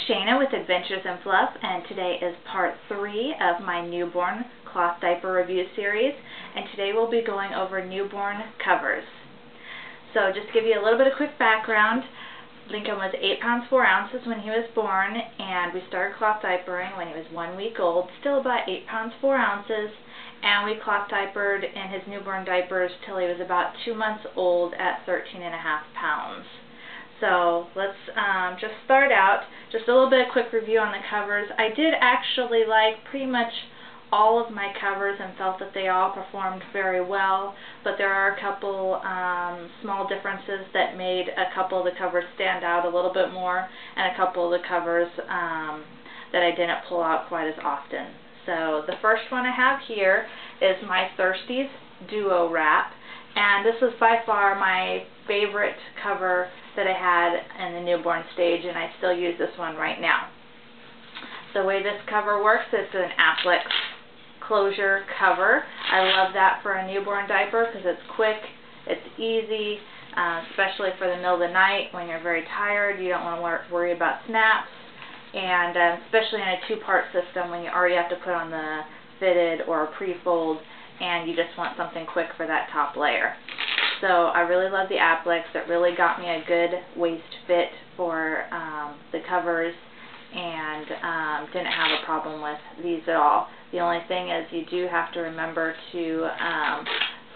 Shayna with Adventures in Fluff, and today is part 3 of my newborn cloth diaper review series, and today we'll be going over newborn covers. So just to give you a little bit of quick background, Lincoln was 8 pounds 4 ounces when he was born, and we started cloth diapering when he was 1 week old, still about 8 pounds 4 ounces, and we cloth diapered in his newborn diapers till he was about 2 months old at 13.5 pounds. So let's just start out, just a little bit of quick review on the covers. I did actually like pretty much all of my covers and felt that they all performed very well, but there are a couple small differences that made a couple of the covers stand out a little bit more, and a couple of the covers that I didn't pull out quite as often. So the first one I have here is my Thirsties Duo Wrap, and this is by far my favorite cover that I had in the newborn stage, and I still use this one right now. The way this cover works, it's an Applix closure cover. I love that for a newborn diaper because it's quick, it's easy, especially for the middle of the night when you're very tired. You don't want to worry about snaps, and especially in a two-part system when you already have to put on the fitted or a pre-fold and you just want something quick for that top layer. So I really love the Applix. It really got me a good waist fit for the covers, and didn't have a problem with these at all. The only thing is you do have to remember to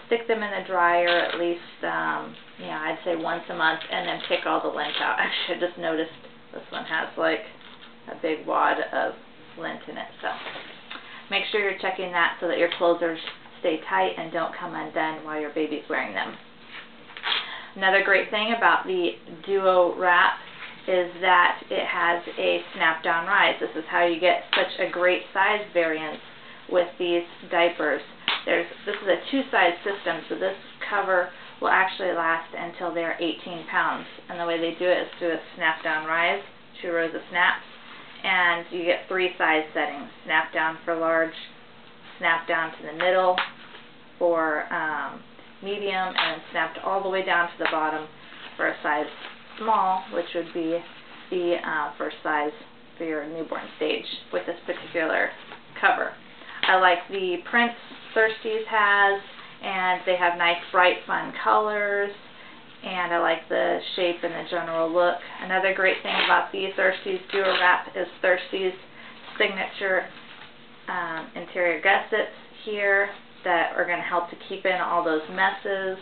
stick them in the dryer at least, I'd say once a month, and then pick all the lint out. Actually, I just noticed this one has like a big wad of lint in it, so make sure you're checking that so that your closers stay tight and don't come undone while your baby's wearing them. Another great thing about the Duo Wrap is that it has a snap-down rise. This is how you get such a great size variance with these diapers. This is a two-size system, so this cover will actually last until they're 18 pounds. And the way they do it is through a snap-down rise, 2 rows of snaps, and you get 3 size settings. Snap down for large, snap down to the middle for medium, and then snapped all the way down to the bottom for a size small, which would be the first size for your newborn stage with this particular cover. I like the prints Thirsties has, and they have nice bright fun colors, and I like the shape and the general look. Another great thing about the Thirsties Duo Wrap is Thirsties signature interior gussets here that are going to help to keep in all those messes.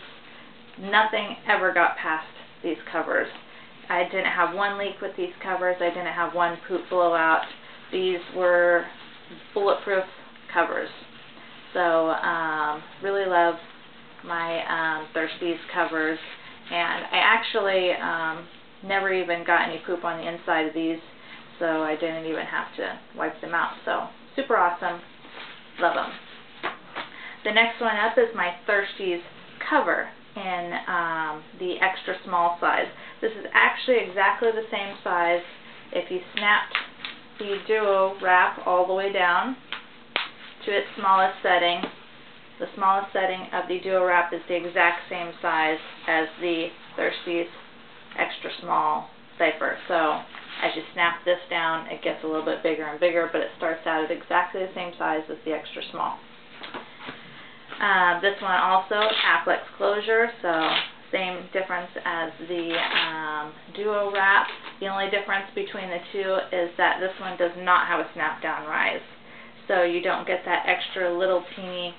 Nothing ever got past these covers. I didn't have one leak with these covers. I didn't have one poop blowout. These were bulletproof covers. So really love my Thirsties covers, and I actually never even got any poop on the inside of these, so I didn't even have to wipe them out. So super awesome. Love them. The next one up is my Thirsties cover in the extra small size. This is actually exactly the same size. If you snapped the Duo Wrap all the way down to its smallest setting, the smallest setting of the Duo Wrap is the exact same size as the Thirsties extra small diaper. So as you snap this down, it gets a little bit bigger and bigger, but it starts out at exactly the same size as the extra small. This one also, Applix closure, so same difference as the Duo Wrap. The only difference between the two is that this one does not have a snap-down rise. So you don't get that extra little teeny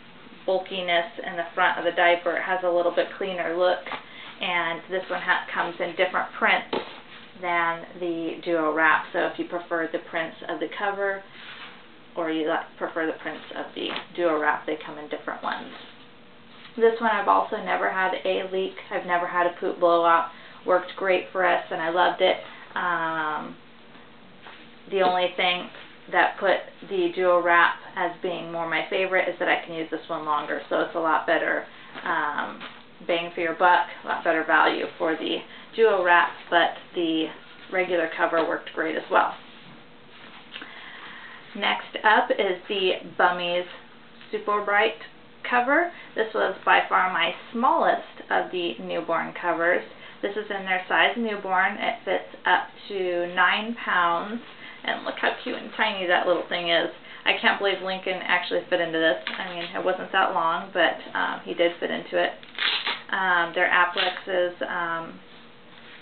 bulkiness in the front of the diaper. It has a little bit cleaner look, and this one comes in different prints than the Duo Wrap. So if you prefer the prints of the cover, or you prefer the prints of the Duo Wrap, they come in different ones. This one I've also never had a leak. I've never had a poop blowout. Worked great for us, and I loved it. The only thing that put the Duo Wrap as being more my favorite is that I can use this one longer, so it's a lot better bang for your buck, a lot better value for the Duo Wrap, but the regular cover worked great as well. Next up is the Bummis Super Bright cover. This was by far my smallest of the newborn covers. This is in their size newborn. It fits up to 9 pounds. And look how cute and tiny that little thing is. I can't believe Lincoln actually fit into this. I mean, it wasn't that long, but he did fit into it. Their Applix is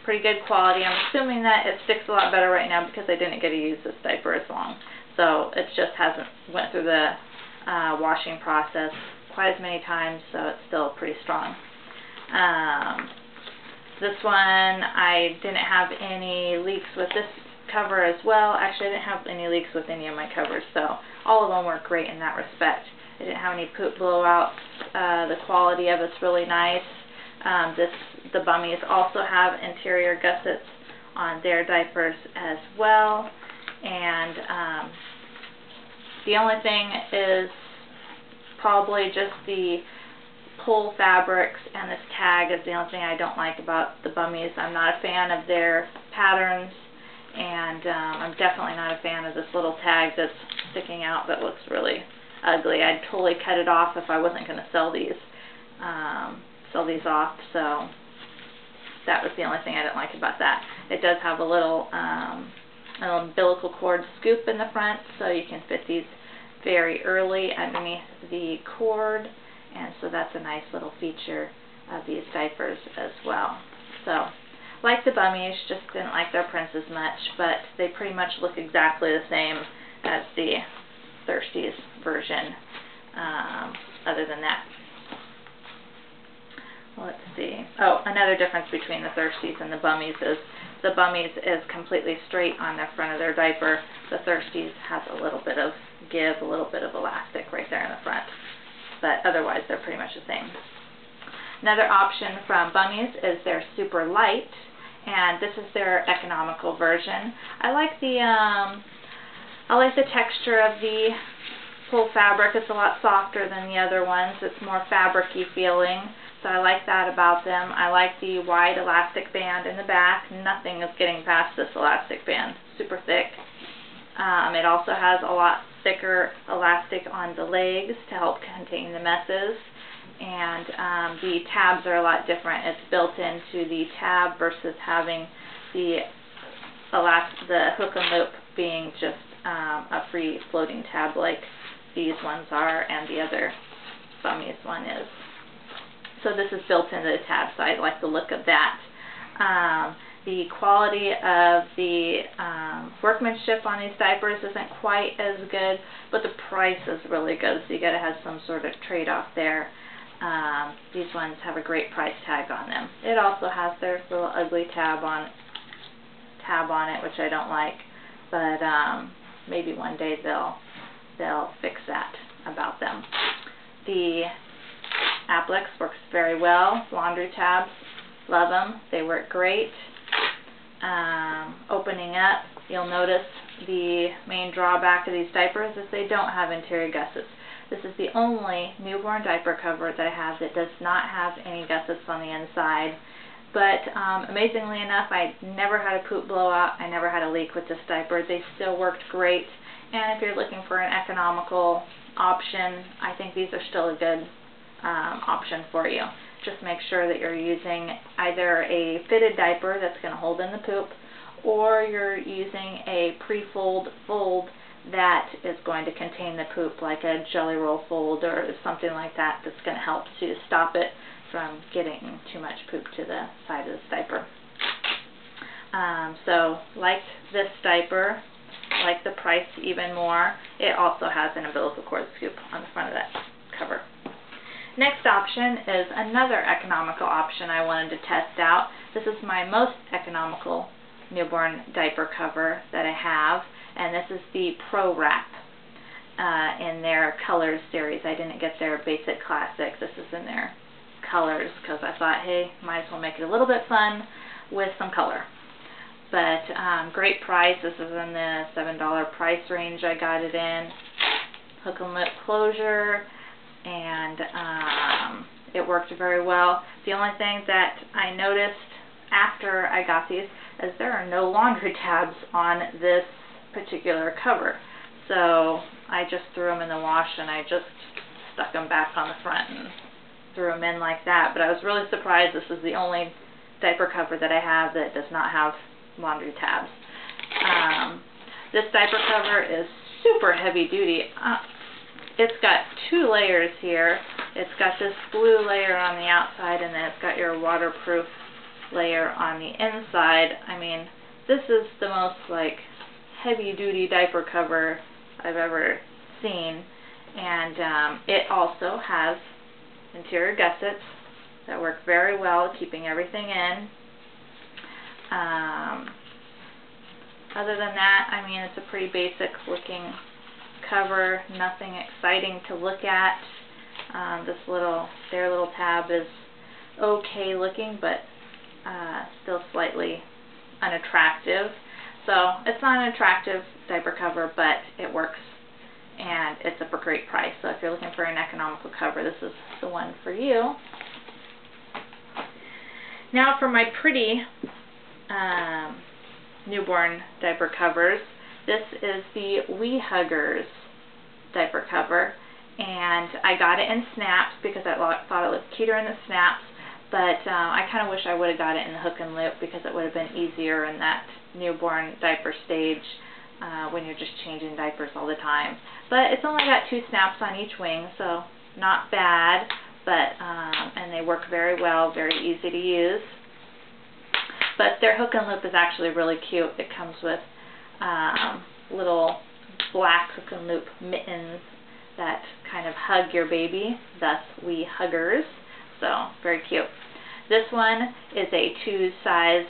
pretty good quality. I'm assuming that it sticks a lot better right now because I didn't get to use this diaper as long. So it just hasn't went through the washing process quite as many times, so it's still pretty strong. This one, I didn't have any leaks with this cover as well. Actually, I didn't have any leaks with any of my covers, so all of them work great in that respect. I didn't have any poop blowouts. The quality of it's really nice. The Bummis also have interior gussets on their diapers as well. And the only thing is probably just the pull fabrics, and this tag is the only thing I don't like about the Bummis. I'm not a fan of their patterns, and I'm definitely not a fan of this little tag that's sticking out that looks really ugly. I'd totally cut it off if I wasn't going to sell these off, so that was the only thing I didn't like about that. It does have a little an umbilical cord scoop in the front, so you can fit these very early underneath the cord, and so that's a nice little feature of these diapers as well. So, like the Bummis, just didn't like their prints as much, but they pretty much look exactly the same as the Thirsties version, other than that. Let's see. Oh, another difference between the Thirsties and the Bummis is the Bummis is completely straight on the front of their diaper. The Thirsties has a little bit of give, a little bit of elastic right there in the front. But otherwise, they're pretty much the same. Another option from Bummis is their Super Light, and this is their economical version. I like the texture of the pull fabric. It's a lot softer than the other ones. It's more fabric-y feeling. So I like that about them. I like the wide elastic band in the back. Nothing is getting past this elastic band. Super thick. It also has a lot thicker elastic on the legs to help contain the messes. And the tabs are a lot different. It's built into the tab versus having the hook and loop being just a free floating tab like these ones are and the other Bummis one is. So this is built into the tab, so I like the look of that. The quality of the workmanship on these diapers isn't quite as good, but the price is really good, so you got to have some sort of trade-off there. These ones have a great price tag on them. It also has their little ugly tab on it, which I don't like, but maybe one day they'll fix that about them. The Applix works very well. Laundry tabs, love them. They work great. Opening up, you'll notice the main drawback of these diapers is they don't have interior gussets. This is the only newborn diaper cover that I have that does not have any gussets on the inside. But amazingly enough, I never had a poop blowout. I never had a leak with this diaper. They still worked great. And if you're looking for an economical option, I think these are still a good option for you. Just make sure that you're using either a fitted diaper that's going to hold in the poop, or you're using a pre-fold fold that is going to contain the poop, like a jelly roll fold or something like that, that's going to help to stop it from getting too much poop to the side of this diaper. So, liked this diaper, like the price even more. It also has an umbilical cord scoop on the front of that cover. Next option is another economical option I wanted to test out. This is my most economical newborn diaper cover that I have, and this is the ProRack in their Colors series. I didn't get their Basic Classic. This is in their Colors because I thought, hey, might as well make it a little bit fun with some color. But great price. This is in the $7 price range I got it in. Hook and loop closure, and it worked very well. The only thing that I noticed after I got these is there are no laundry tabs on this particular cover. So I just threw them in the wash and I just stuck them back on the front and threw them in like that. But I was really surprised. This is the only diaper cover that I have that does not have laundry tabs. This diaper cover is super heavy duty. It's got 2 layers here. It's got this blue layer on the outside, and then it's got your waterproof layer on the inside. I mean, this is the most like heavy duty diaper cover I've ever seen. And it also has interior gussets that work very well, keeping everything in. Other than that, I mean, it's a pretty basic looking cover, nothing exciting to look at. Their little tab is okay looking, but still slightly unattractive. So it's not an attractive diaper cover, but it works, and it's a great price. So if you're looking for an economical cover, this is the one for you. Now for my pretty newborn diaper covers. This is the Weehuggers diaper cover, and I got it in snaps because I thought it looked cuter in the snaps, but I kind of wish I would have got it in the hook and loop because it would have been easier in that newborn diaper stage when you're just changing diapers all the time. But it's only got 2 snaps on each wing, so not bad, but and they work very well, very easy to use. But their hook and loop is actually really cute. It comes with little black hook and loop mittens that kind of hug your baby, thus Weehuggers. So very cute. This one is a 2-size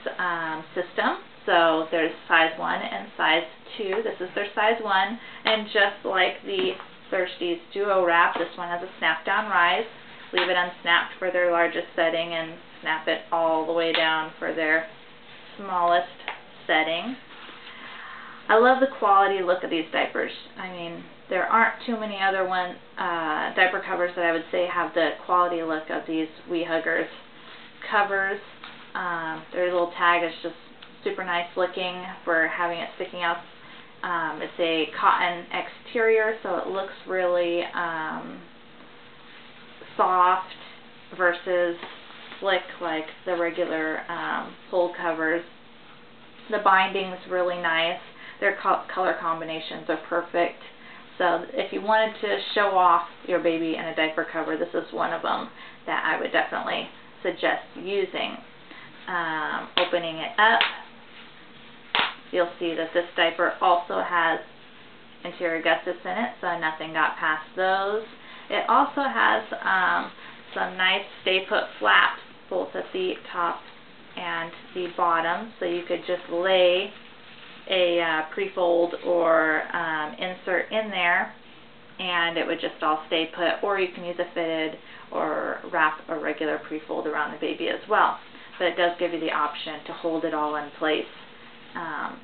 system. So there's size 1 and size 2. This is their size 1, and just like the Thirsties Duo Wrap, this one has a snap down rise. Leave it unsnapped for their largest setting and snap it all the way down for their smallest setting. I love the quality look of these diapers. I mean, there aren't too many other diaper covers that I would say have the quality look of these Weehuggers covers. Their little tag is just super nice looking for having it sticking out. It's a cotton exterior, so it looks really soft versus slick like the regular full covers. The binding's really nice. Their color combinations are perfect. So if you wanted to show off your baby in a diaper cover, this is one of them that I would definitely suggest using. Opening it up, you'll see that this diaper also has interior gussets in it, so nothing got past those. It also has some nice stay-put flaps, both at the top and the bottom, so you could just lay a pre-fold or insert in there and it would just all stay put, or you can use a fitted or wrap a regular pre-fold around the baby as well. But it does give you the option to hold it all in place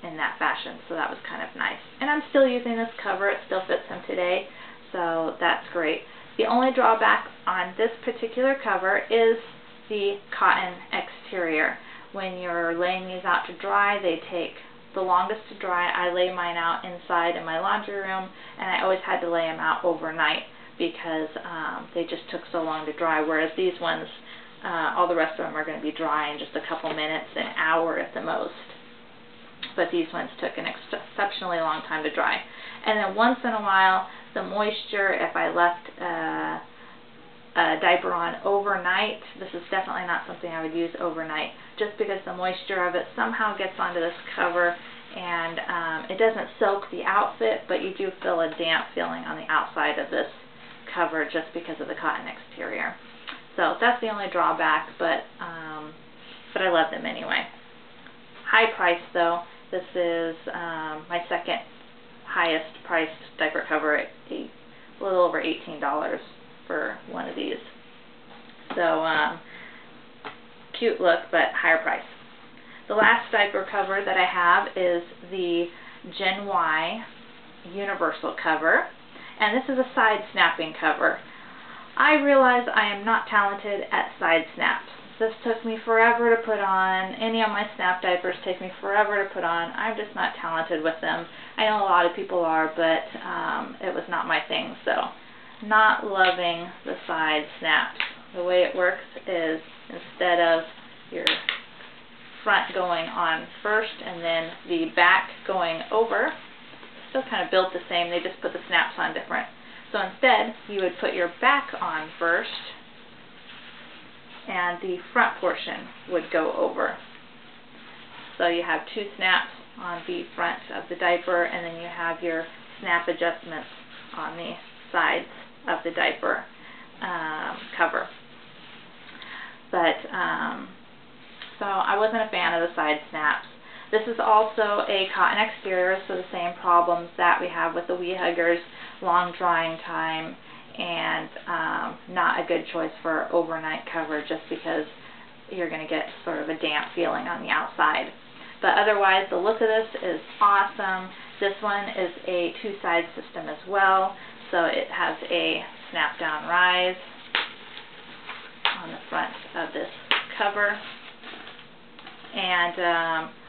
in that fashion, so that was kind of nice. And I'm still using this cover. It still fits him today, so that's great. The only drawback on this particular cover is the cotton exterior. When you're laying these out to dry, they take the longest to dry. I lay mine out inside in my laundry room, and I always had to lay them out overnight because they just took so long to dry, whereas these ones, all the rest of them are going to be dry in just a couple minutes, an hour at the most. But these ones took an exceptionally long time to dry. And then once in a while, the moisture, if I left a diaper on overnight, this is definitely not something I would use overnight, just because the moisture of it somehow gets onto this cover, and it doesn't soak the outfit, but you do feel a damp feeling on the outside of this cover just because of the cotton exterior. So that's the only drawback, but I love them anyway. High price though. This is my second highest priced diaper cover at a little over $18 for one of these. So cute look, but higher price. The last diaper cover that I have is the Gen Y universal cover, and this is a side snapping cover. I realize I am not talented at side snaps. This took me forever to put on. Any of my snap diapers take me forever to put on. I'm just not talented with them. I know a lot of people are, but it was not my thing, so not loving the side snaps. The way it works is instead of your front going on first and then the back going over, still kind of built the same, they just put the snaps on different. So instead, you would put your back on first, and the front portion would go over. So you have 2 snaps on the front of the diaper, and then you have your snap adjustments on the sides of the diaper cover. But so I wasn't a fan of the side snaps. This is also a cotton exterior, so the same problems that we have with the Weehuggers, long drying time, and not a good choice for overnight cover just because you're going to get sort of a damp feeling on the outside. But otherwise, the look of this is awesome. This one is a 2-side system as well, so it has a snap-down rise on the front of this cover. And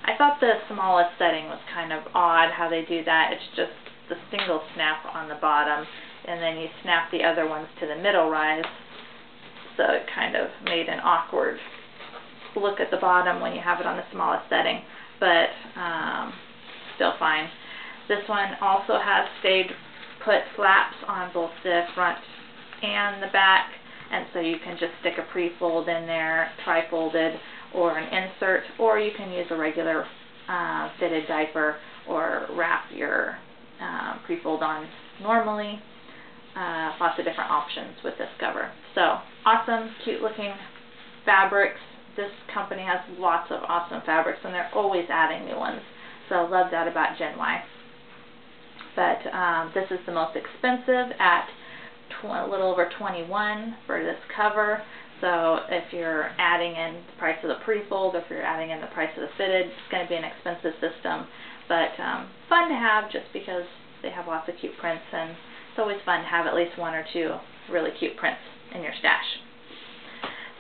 I thought the smallest setting was kind of odd how they do that. It's just the single snap on the bottom, and then you snap the other ones to the middle rise, so it kind of made an awkward look at the bottom when you have it on the smallest setting, but still fine. This one also has stayed put flaps on both the front and the back, and so you can just stick a pre-fold in there, tri-folded, or an insert, or you can use a regular fitted diaper or wrap your pre-fold on normally. Lots of different options with this cover. So awesome, cute looking fabrics. This company has lots of awesome fabrics, and they're always adding new ones. So love that about Gen Y. But this is the most expensive at a little over $21 for this cover. So if you're adding in the price of the pre-fold, if you're adding in the price of the fitted, it's going to be an expensive system. But fun to have just because they have lots of cute prints, and it's always fun to have at least 1 or 2 really cute prints in your stash.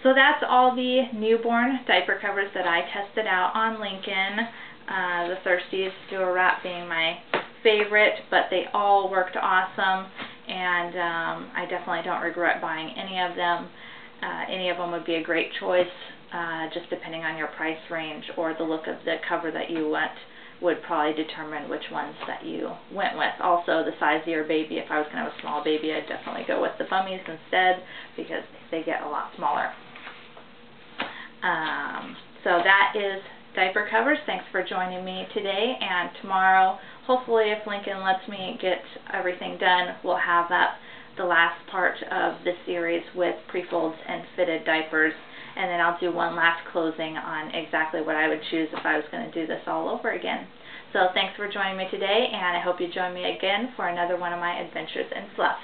So that's all the newborn diaper covers that I tested out on Lincoln. The Thirsties Prowraps being my favorite, but they all worked awesome, and I definitely don't regret buying any of them. Any of them would be a great choice, just depending on your price range or the look of the cover that you want would probably determine which ones that you went with. Also, the size of your baby. If I was going to have a small baby, I'd definitely go with the Bummis instead because they get a lot smaller. So that is diaper covers. Thanks for joining me today, and tomorrow, hopefully if Lincoln lets me get everything done, we'll have up the last part of this series with pre-folds and fitted diapers, and then I'll do one last closing on exactly what I would choose if I was going to do this all over again. So thanks for joining me today, and I hope you join me again for another one of my adventures in fluff.